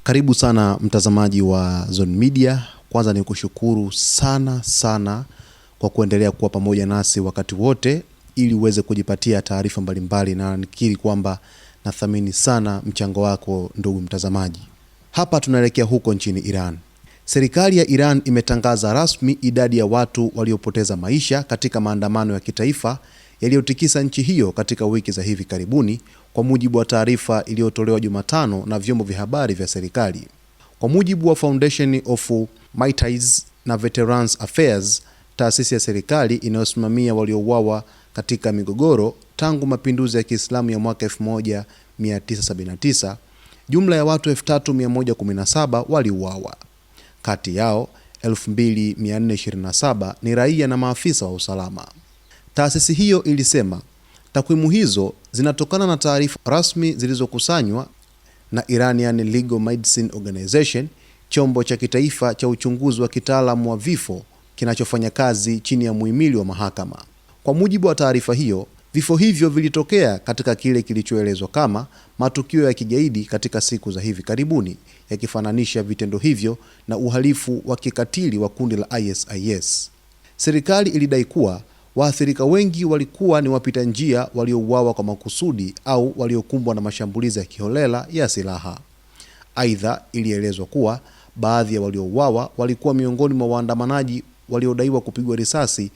Karibu sana mtazamaji wa Zone Media. Kwanza ni kushukuru sana kwa kuendelea kuwa pamoja nasi wakati wote ili uweze kujipatia taarifa mbalimbali, na nikiri kwamba nathamini sana mchango wako ndugu mtazamaji. Hapa tunaelekea huko nchini Iran. Serikali ya Iran imetangaza rasmi idadi ya watu waliopoteza maisha katika maandamano ya kitaifa yaliyotikisa nchi hiyo katika wiki za hivi karibuni, kwa mujibu wa taarifa iliyotolewa Jumatano na vyombo vya habari vya serikali. Kwa mujibu wa Foundation of Militaries na Veterans Affairs, taasisi ya serikali inayosimamia waliouawa katika migogoro tangu mapinduzi ya Kiislamu ya mwaka 1979, jumla ya watu 3117 waliuawa. Kati yao 2427 ni raia na maafisa wa usalama. Taasisi hiyo ilisema takwimu hizo zinatokana na taarifa rasmi zilizokusanywa na Iranian Legal Medicine Organization, chombo cha kitaifa cha uchunguzi wa kitaalamu wa vifo kinachofanya kazi chini ya muhimili wa mahakama. Kwa mujibu wa taarifa hiyo, vifo hivyo vilitokea katika kile kilichoelezwa kama matukio ya kigaidi katika siku za hivi karibuni, yakifananisha vitendo hivyo na uhalifu wa kikatili wa kundi la ISIS. Serikali ilidai kuwa waathirika wengi walikuwa ni wapita njia waliouawa kwa makusudi au waliokumbwa na mashambulizi ya kiholela ya silaha. Aidha, ilielezwa kuwa baadhi ya waliouawa walikuwa miongoni mwa waandamanaji waliodaiwa kupigwa risasi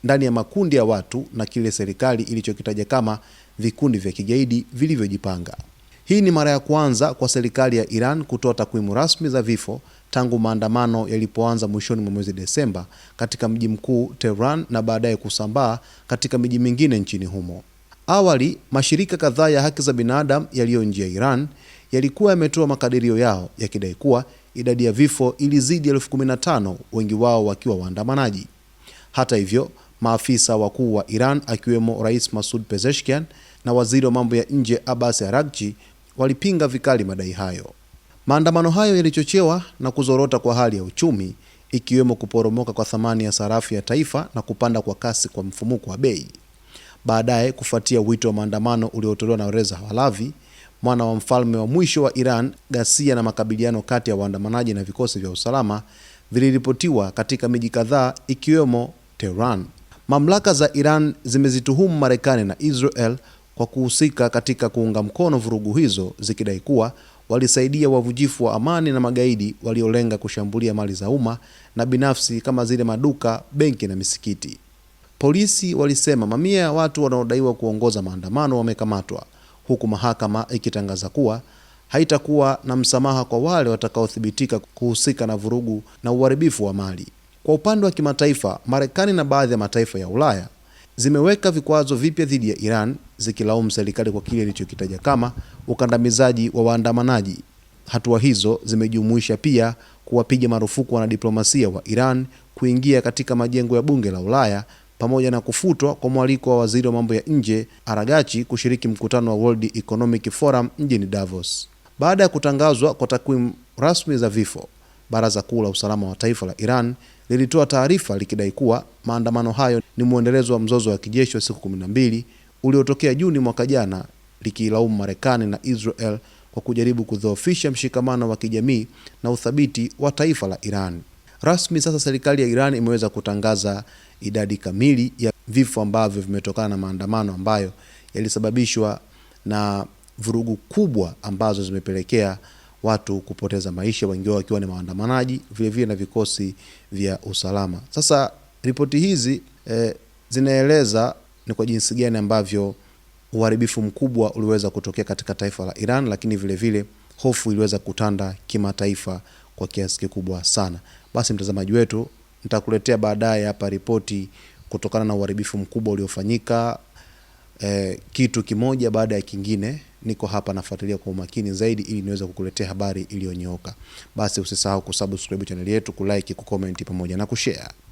ndani ya makundi ya watu na kile serikali ilichokitaja kama vikundi vya kigaidi vilivyojipanga. Hii ni mara ya kwanza kwa serikali ya Iran kutoa takwimu rasmi za vifo tangu maandamano yalipoanza mwishoni mwa mwezi Desemba katika mji mkuu Tehran na baadaye kusambaa katika miji mingine nchini humo. Awali, mashirika kadhaa ya haki za binadamu yaliyo nje ya Iran yalikuwa yametoa makadirio yao yakidai kuwa idadi ya vifo ilizidi 15,000, wengi wao wakiwa waandamanaji. Hata hivyo, maafisa wakuu wa Iran akiwemo Rais Masoud Pezeshkian na waziri wa mambo ya nje Abbas Araghchi walipinga vikali madai hayo. Maandamano hayo yalichochewa na kuzorota kwa hali ya uchumi, ikiwemo kuporomoka kwa thamani ya sarafu ya taifa na kupanda kwa kasi kwa mfumuko wa bei. Baadaye, kufuatia wito wa maandamano uliotolewa na Reza Pahlavi, mwana wa mfalme wa mwisho wa Iran, ghasia na makabiliano kati ya waandamanaji na vikosi vya usalama viliripotiwa katika miji kadhaa ikiwemo Tehran. Mamlaka za Iran zimezituhumu Marekani na Israel kwa kuhusika katika kuunga mkono vurugu hizo, zikidai kuwa walisaidia wavujifu wa amani na magaidi waliolenga kushambulia mali za umma na binafsi kama zile maduka, benki na misikiti. Polisi walisema mamia ya watu wanaodaiwa kuongoza maandamano wamekamatwa, huku mahakama ikitangaza kuwa haitakuwa na msamaha kwa wale watakaothibitika kuhusika na vurugu na uharibifu wa mali. Kwa upande wa kimataifa, Marekani na baadhi ya mataifa ya Ulaya zimeweka vikwazo vipya dhidi ya Iran, zikilaumu serikali kwa kile ilichokitaja kama ukandamizaji wa waandamanaji. Hatua hizo zimejumuisha pia kuwapiga marufuku wanadiplomasia wa Iran kuingia katika majengo ya bunge la Ulaya, pamoja na kufutwa kwa mwaliko wa waziri wa mambo ya nje Araghchi kushiriki mkutano wa World Economic Forum mjini Davos. Baada ya kutangazwa kwa takwimu rasmi za vifo, Baraza Kuu la Usalama wa Taifa la Iran lilitoa taarifa likidai kuwa maandamano hayo ni muendelezo wa mzozo wa kijeshi wa siku 12 uliotokea Juni mwaka jana, likilaumu Marekani na Israel kwa kujaribu kudhoofisha mshikamano wa kijamii na uthabiti wa taifa la Iran. Rasmi sasa serikali ya Iran imeweza kutangaza idadi kamili ya vifo ambavyo vimetokana na maandamano ambayo yalisababishwa na vurugu kubwa ambazo zimepelekea watu kupoteza maisha, wengi wao wakiwa ni waandamanaji, vile na vikosi vya usalama. Sasa ripoti hizi zinaeleza ni kwa jinsi gani ambavyo uharibifu mkubwa uliweza kutokea katika taifa la Iran, lakini vile hofu iliweza kutanda kimataifa kwa kiasi kikubwa sana. Basi mtazamaji wetu, nitakuletea baadaye hapa ripoti kutokana na uharibifu mkubwa uliofanyika, kitu kimoja baada ya kingine. Niko hapa nafuatilia kwa umakini zaidi ili niweze kukuletea habari iliyonyooka. Basi usisahau kusubscribe channel yetu, kulike, kucomment pamoja na kushare.